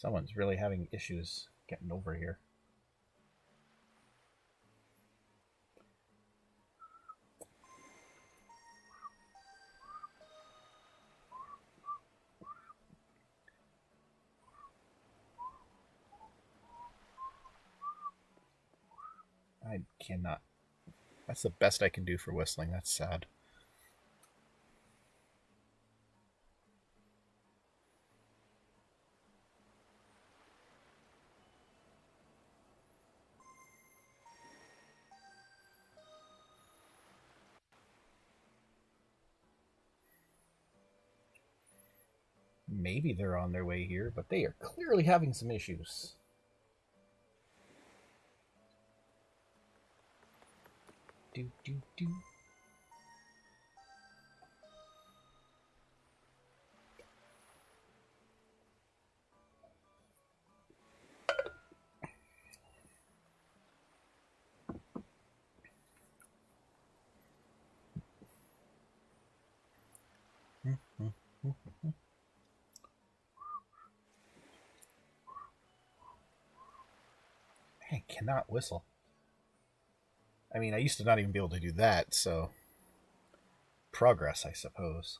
Someone's really having issues getting over here. I cannot. That's the best I can do for whistling. That's sad. Maybe they're on their way here, but they are clearly having some issues. Do, do, do. I cannot whistle. I mean, I used to not even be able to do that, so progress, I suppose.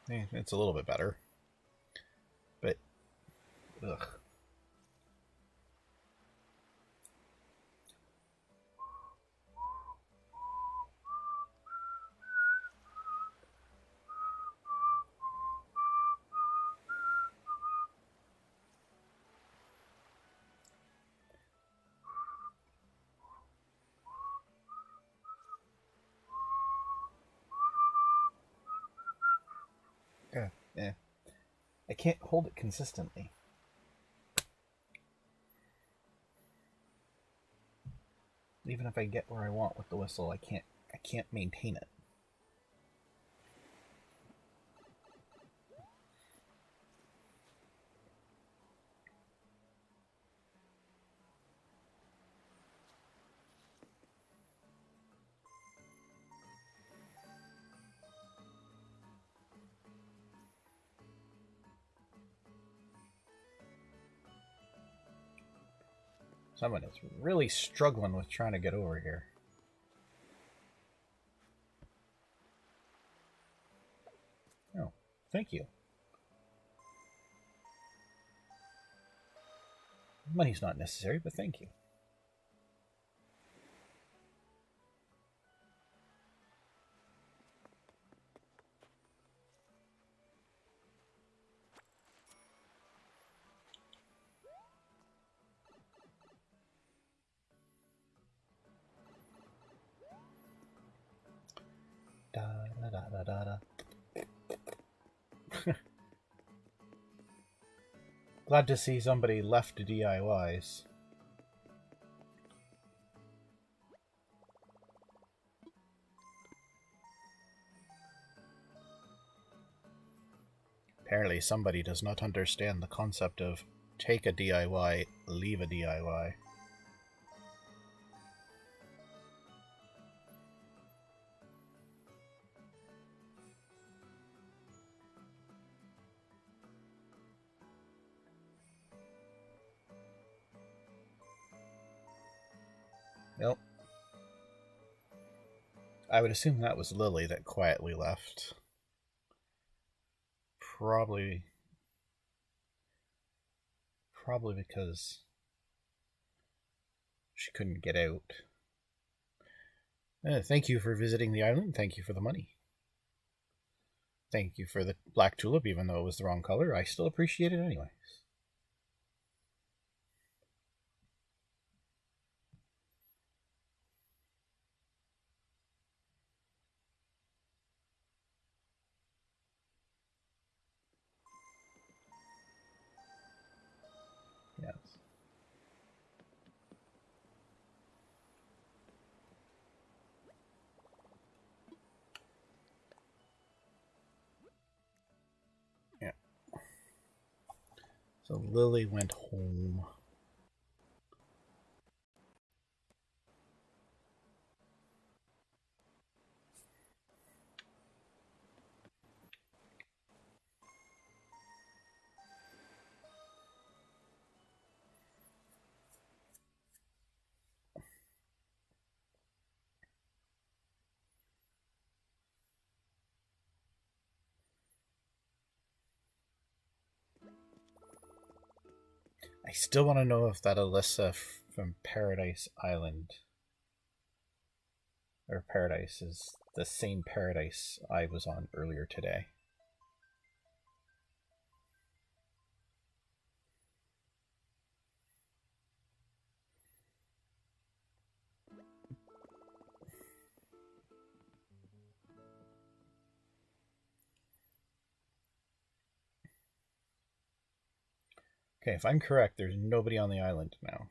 It's a little bit better, but ugh. Yeah. I can't hold it consistently. Even if I get where I want with the whistle, I can't maintain it. Someone is really struggling with trying to get over here. Oh, thank you. Money's not necessary, but thank you. Da da da da da da. Glad to see somebody left to DIYs. Apparently somebody does not understand the concept of take a DIY, leave a DIY. Nope. I would assume that was Lily that quietly left. Probably because she couldn't get out. Thank you for visiting the island. Thank you for the money. Thank you for the black tulip, even though it was the wrong color. I still appreciate it anyways. Yes. Yeah. So Lily went home. still want to know if that Alyssa from Paradise Island or Paradise is the same Paradise I was on earlier today. Okay, if I'm correct, there's nobody on the island now.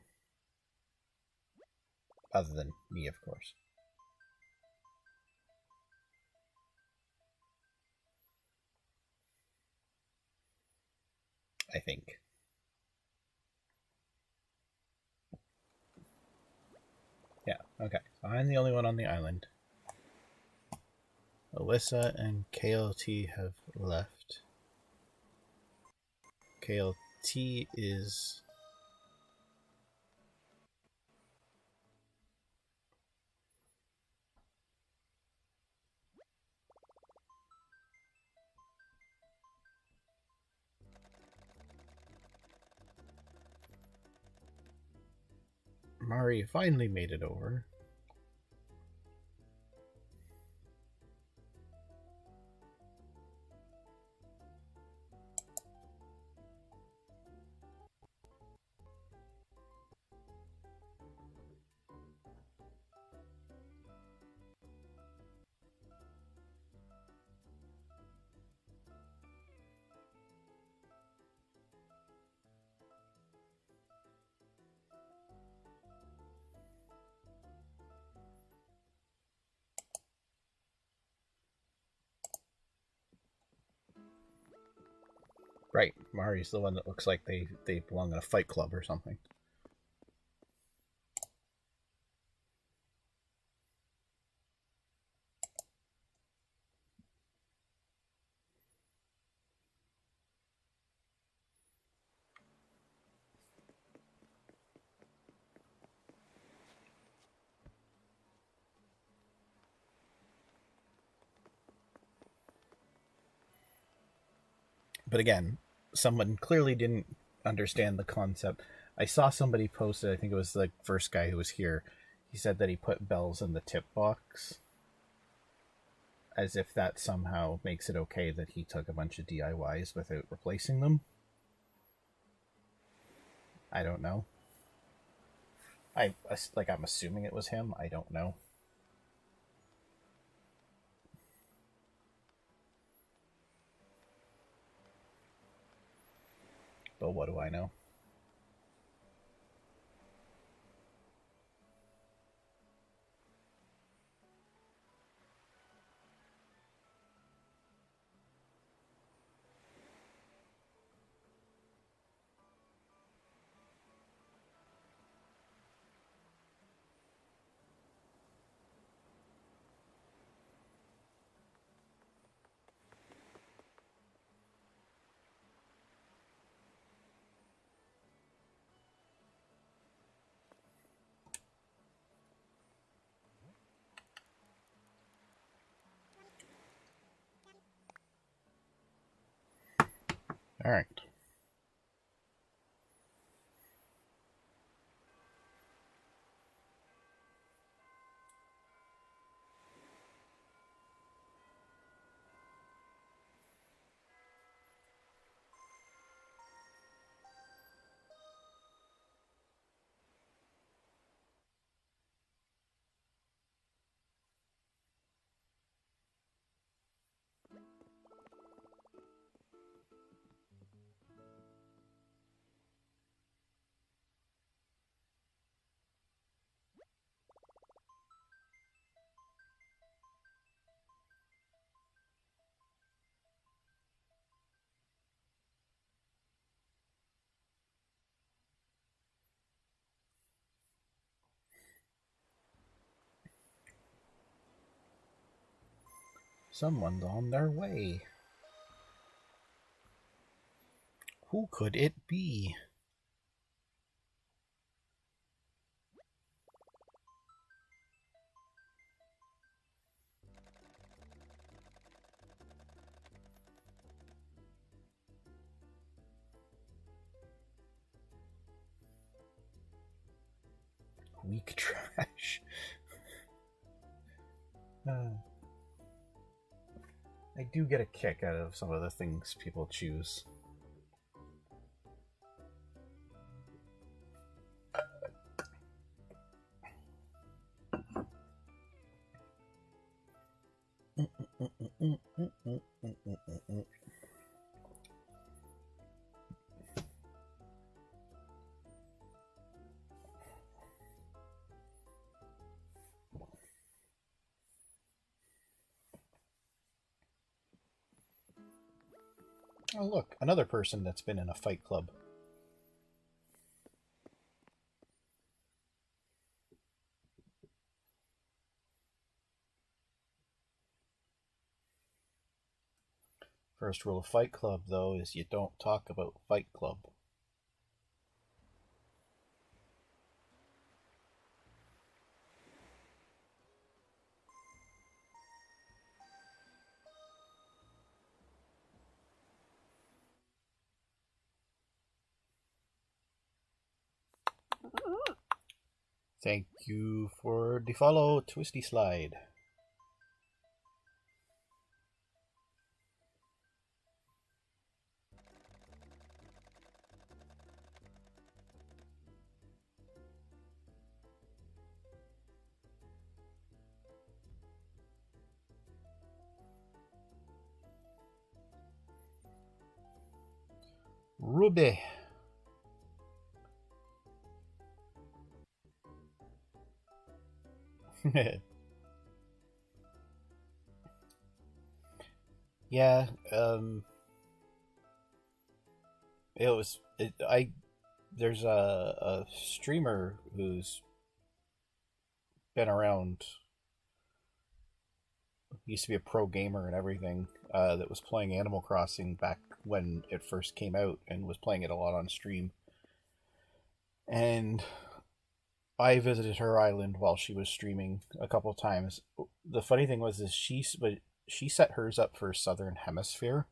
Other than me, of course. I think. Yeah, okay. So I'm the only one on the island. Alyssa and KLT have left. KLT is... Mari finally made it over. Right, Mari's the one that looks like they belong in a fight club or something. But again, someone clearly didn't understand the concept. I saw somebody post it, I think it was the first guy who was here. He said that he put bells in the tip box, as if that somehow makes it okay that he took a bunch of DIYs without replacing them. I don't know. I'm assuming it was him. I don't know. But what do I know? All right. Someone's on their way. Who could it be? Weak trash. Uh, I do get a kick out of some of the things people choose. Oh, look, another person that's been in a fight club. First rule of Fight Club, though, is you don't talk about Fight Club. Thank you for the follow, Twisty Slide. Ruby. Yeah, it was there's a streamer who's been around, used to be a pro gamer and everything, that was playing Animal Crossing back when it first came out and was playing it a lot on stream. And I visited her island while she was streaming a couple times. The funny thing was, she set hers up for Southern Hemisphere,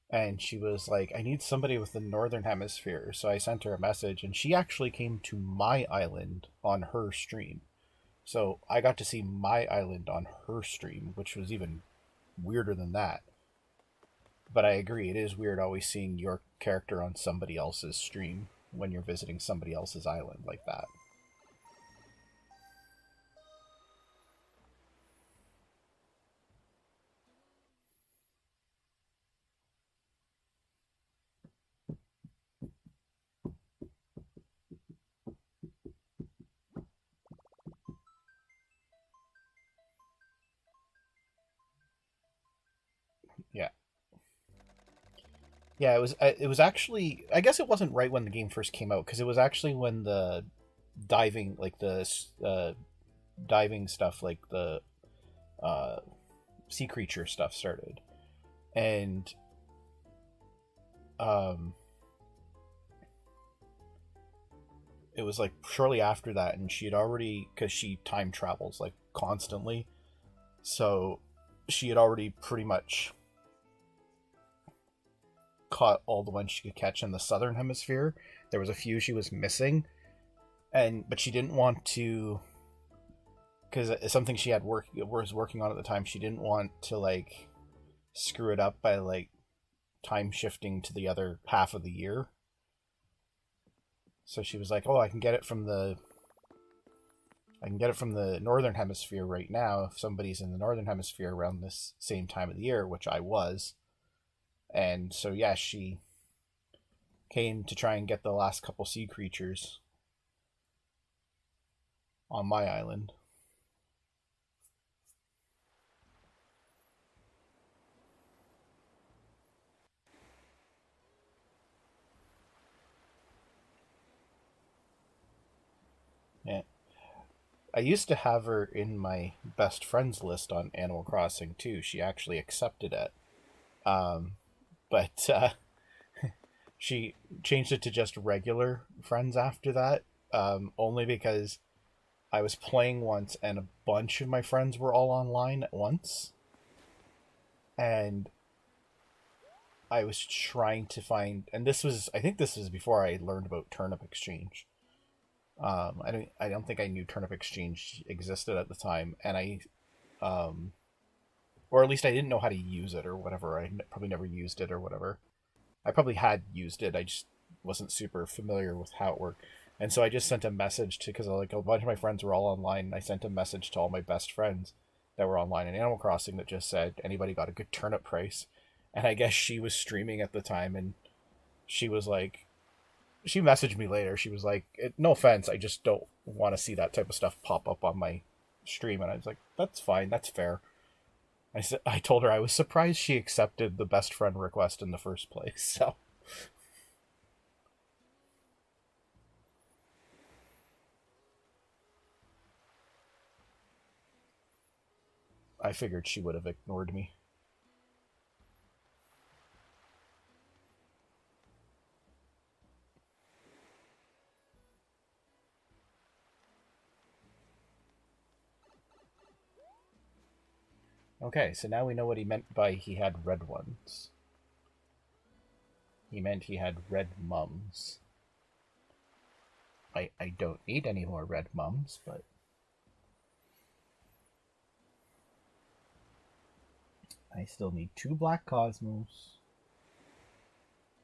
and she was like, I need somebody with the Northern Hemisphere. So I sent her a message, and she actually came to my island on her stream. So I got to see my island on her stream, which was even weirder than that. But I agree, it is weird always seeing your character on somebody else's stream when you're visiting somebody else's island like that. Yeah. Yeah, it was actually, I guess it wasn't right when the game first came out, because it was actually when the diving, like the diving stuff, like the uh, sea creature stuff started. And um, it was like shortly after that, and she had already, because she time travels like constantly, so she had already pretty much caught all the ones she could catch in the Southern Hemisphere. There was a few she was missing, but she didn't want to, because it's something she was working on at the time. She didn't want to like screw it up by like time shifting to the other half of the year. So she was like, "Oh, I can get it from the Northern Hemisphere right now if somebody's in the Northern Hemisphere around this same time of the year," which I was. And so yeah, she came to try and get the last couple sea creatures on my island. Yeah. I used to have her in my best friends list on Animal Crossing too. She actually accepted it. Um, but she changed it to just regular friends after that, only because I was playing once and a bunch of my friends were all online at once. And I was trying to find, and I think this was before I learned about Turnip Exchange. I don't think I knew Turnip Exchange existed at the time, and um, or at least I didn't know how to use it or whatever. Probably never used it or whatever. I probably had used it. I just wasn't super familiar with how it worked. And so I just sent a message to, because like a bunch of my friends were all online, and I sent a message to all my best friends that were online in Animal Crossing that just said, anybody got a good turnip price? And I guess she was streaming at the time, and she was like, she messaged me later. She was like, no offense, I just don't want to see that type of stuff pop up on my stream. And I was like, that's fine, that's fair. I told her I was surprised she accepted the best friend request in the first place. So I figured she would have ignored me. Okay, so now we know what he meant by he had red ones. He meant he had red mums. I don't need any more red mums, but I still need 2 black cosmos,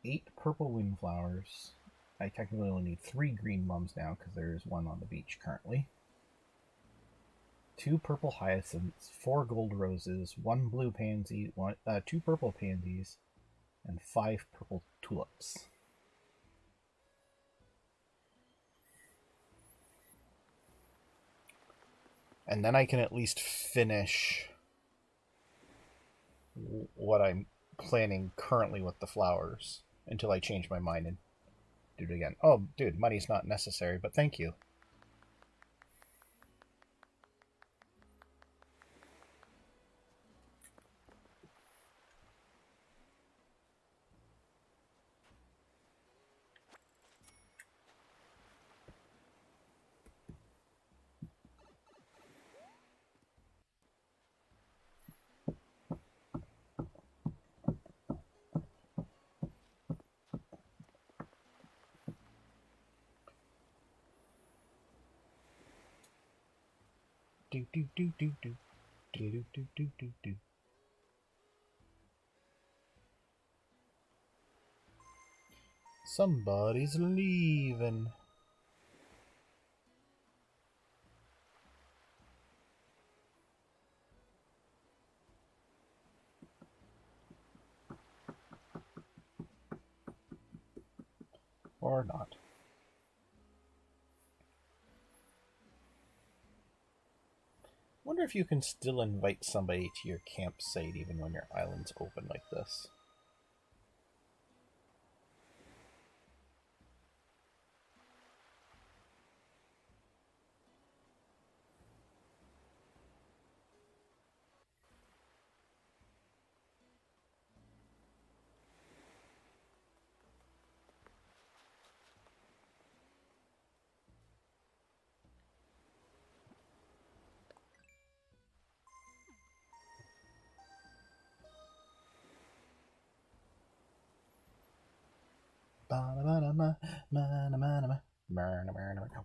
8 purple windflowers. I technically only need 3 green mums now because there is one on the beach currently. 2 purple hyacinths, 4 gold roses, 1 blue pansy, 2 purple pansies, and 5 purple tulips. And then I can at least finish what I'm planning currently with the flowers until I change my mind and do it again. Oh, dude, money's not necessary, but thank you. Do do do do do do do do do do do. Somebody's leaving. Or not. Wonder if you can still invite somebody to your campsite even when your island's open like this.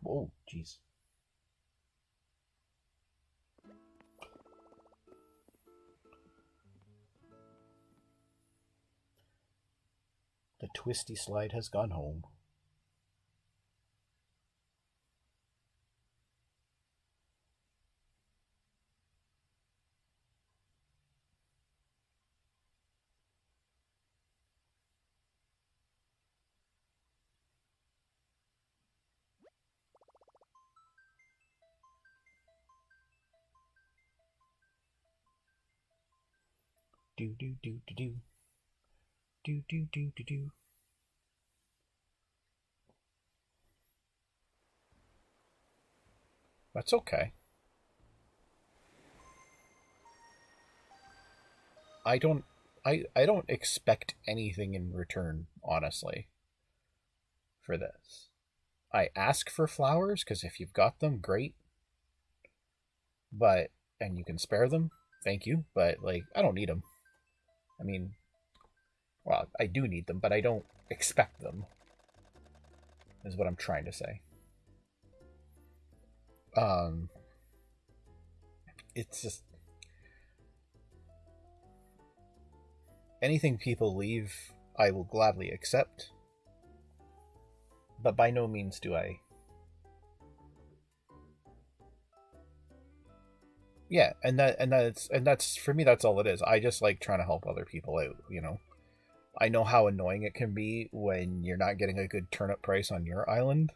Whoa, jeez. The twisty slide has gone home. Do do do do do. Do do do do do. That's okay. I don't I don't expect anything in return, honestly, for this. I ask for flowers because if you've got them, great. But and you can spare them, thank you. But like, I don't need them. I mean, well, I do need them, but I don't expect them. Is what I'm trying to say. Um, it's just anything people leave, I will gladly accept, but by no means do I. Yeah, and that's for me. That's all it is. I just like trying to help other people out. I know how annoying it can be when you're not getting a good turnip price on your island.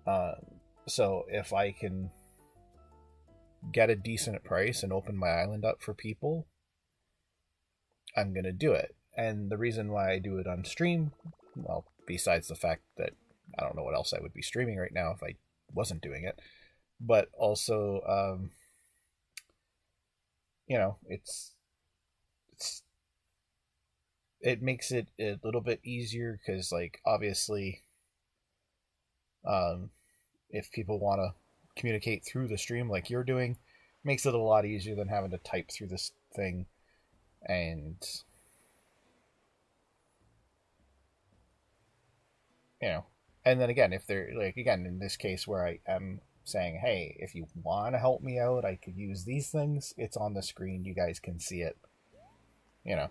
Uh, so if I can get a decent price and open my island up for people, I'm gonna do it. And the reason why I do it on stream, well, besides the fact that I don't know what else I would be streaming right now if I wasn't doing it, but also, it's it makes it a little bit easier because, like, obviously, um, if people want to communicate through the stream like you're doing, makes it a lot easier than having to type through this thing. And you know and then again, if they're like, again, in this case where I am saying, hey, if you want to help me out, I could use these things. It's on the screen, you guys can see it. you know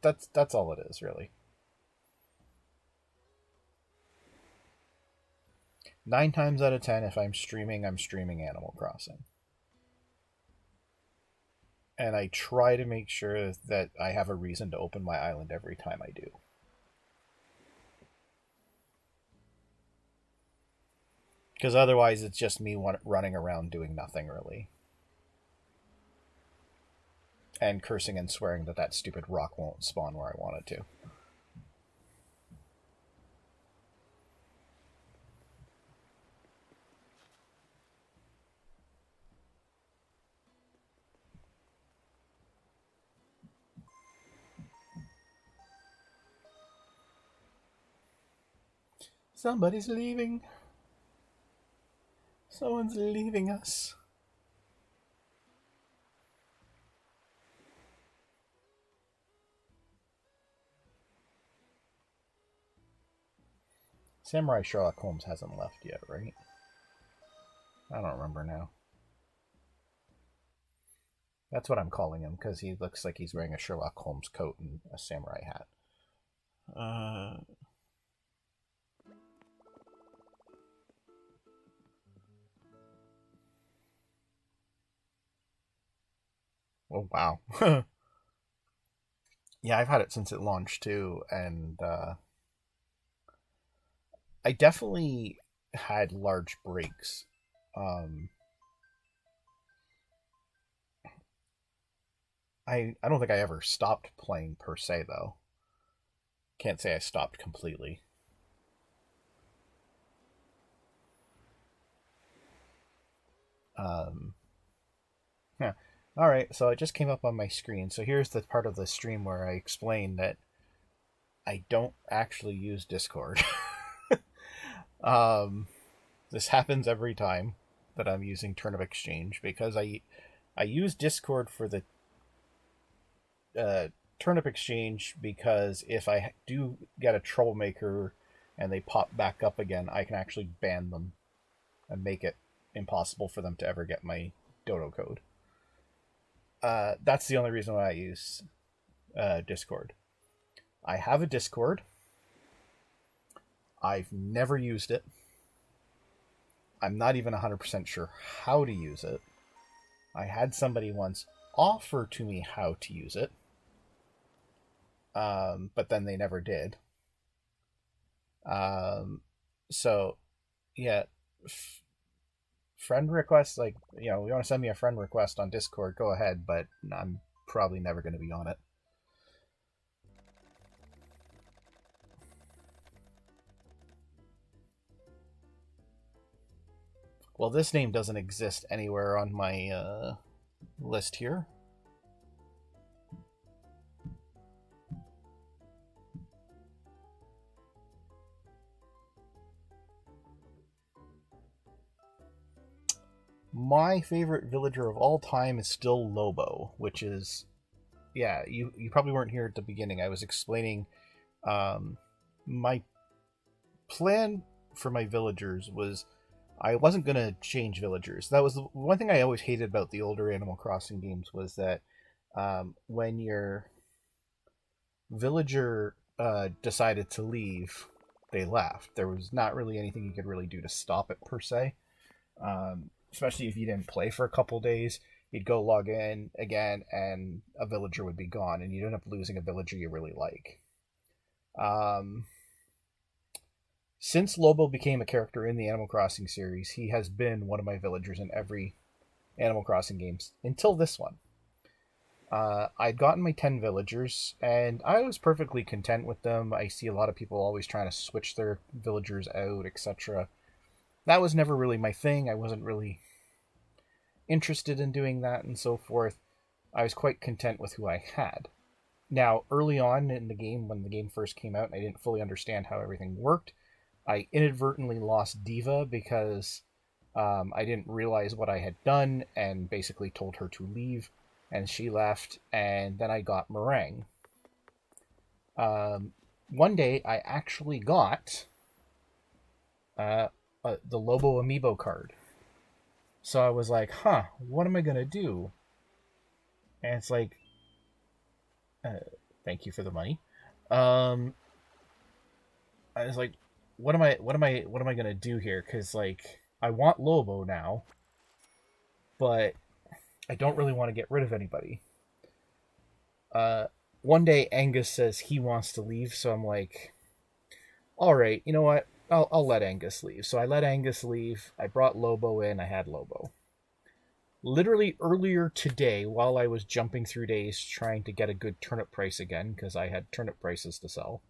that's all it is, really. 9 times out of 10, if I'm streaming Animal Crossing, and I try to make sure that I have a reason to open my island every time I do. Because otherwise, it's just me running around doing nothing, really. And cursing and swearing that stupid rock won't spawn where I want it to. Somebody's leaving. Someone's leaving us. Samurai Sherlock Holmes hasn't left yet, right? I don't remember now. That's what I'm calling him, because he looks like he's wearing a Sherlock Holmes coat and a samurai hat. Oh, wow. Yeah, I've had it since it launched too, and I definitely had large breaks. I don't think I ever stopped playing per se, though. Can't say I stopped completely. Yeah. All right, so it just came up on my screen. So here's the part of the stream where I explain that I don't actually use Discord. um, this happens every time that I'm using Turnip Exchange, because I use Discord for the Turnip Exchange, because if I do get a troublemaker and they pop back up again, I can actually ban them and make it impossible for them to ever get my dodo code. That's the only reason why I use Discord. I have a Discord. I've never used it. I'm not even 100% sure how to use it. I had somebody once offer to me how to use it, but then they never did. So, yeah, friend requests, like, you want to send me a friend request on Discord, go ahead, but I'm probably never going to be on it. Well, this name doesn't exist anywhere on my list here. My favorite villager of all time is still Lobo, which is, yeah, you probably weren't here at the beginning. I was explaining my plan for my villagers was I wasn't going to change villagers. That was the one thing I always hated about the older Animal Crossing games was that when your villager decided to leave, they left. There was not really anything you could really do to stop it per se. Especially if you didn't play for a couple days, you'd go log in again, and a villager would be gone, and you'd end up losing a villager you really like. Um, since Lobo became a character in the Animal Crossing series, he has been one of my villagers in every Animal Crossing games until this one. I'd gotten my 10 villagers, and I was perfectly content with them. I see a lot of people always trying to switch their villagers out, etc. That was never really my thing. I wasn't really interested in doing that and so forth. I was quite content with who I had. Now, early on in the game, when the game first came out and I didn't fully understand how everything worked, I inadvertently lost Diva because I didn't realize what I had done and basically told her to leave, and she left, and then I got Meringue. One day, I actually got the Lobo Amiibo card. So I was like, what am I going to do? And it's like, thank you for the money. I was like, what am I going to do here? Because, like, I want Lobo now, but I don't really want to get rid of anybody. One day Angus says he wants to leave, so I'm like, all right, you know what? I'll let Angus leave. So I let Angus leave. I brought Lobo in. I had Lobo. Literally earlier today, while I was jumping through days trying to get a good turnip price again, because I had turnip prices to sell,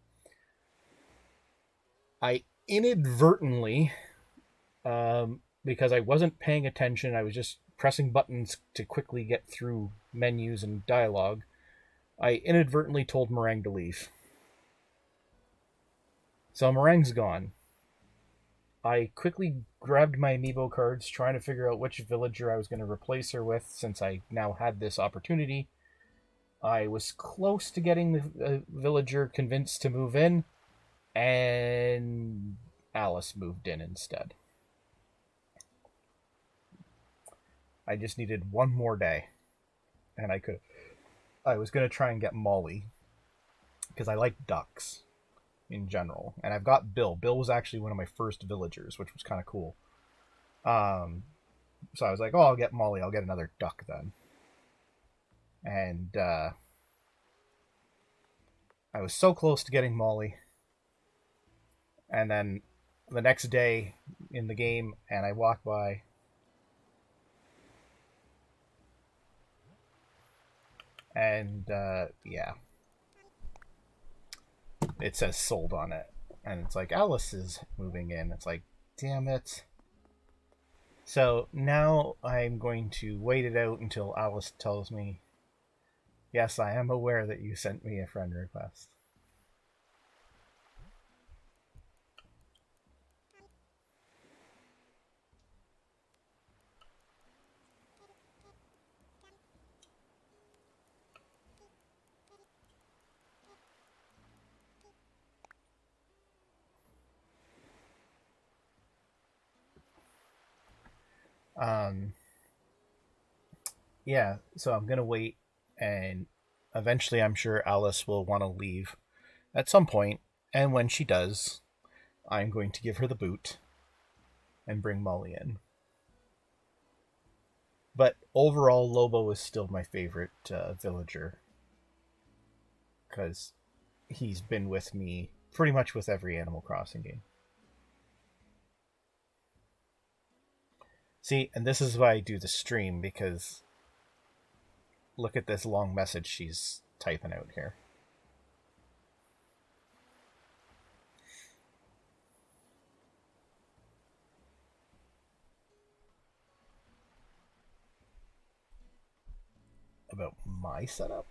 I inadvertently, because I wasn't paying attention, I was just pressing buttons to quickly get through menus and dialogue, I inadvertently told Meringue to leave. So Meringue's gone. I quickly grabbed my amiibo cards, trying to figure out which villager I was going to replace her with, since I now had this opportunity. I was close to getting the villager convinced to move in, and Alice moved in instead. I just needed one more day, and I was going to try and get Molly, because I like ducks in general. And I've got Bill. Bill was actually one of my first villagers, which was kind of cool. So I was like, I'll get Molly. I'll get another duck then. And I was so close to getting Molly. And then the next day in the game, and I walk by, and yeah, it says sold on it, and it's like Alice is moving in. It's like, damn it. So now I'm going to wait it out until Alice tells me, yes, I am aware that you sent me a friend request. Yeah, so I'm gonna wait, and eventually I'm sure Alice will want to leave at some point, and when she does, I'm going to give her the boot and bring Molly in. But overall, Lobo is still my favorite villager, because he's been with me pretty much with every Animal Crossing game. See, and this is why I do the stream, because look at this long message she's typing out here. About my setup?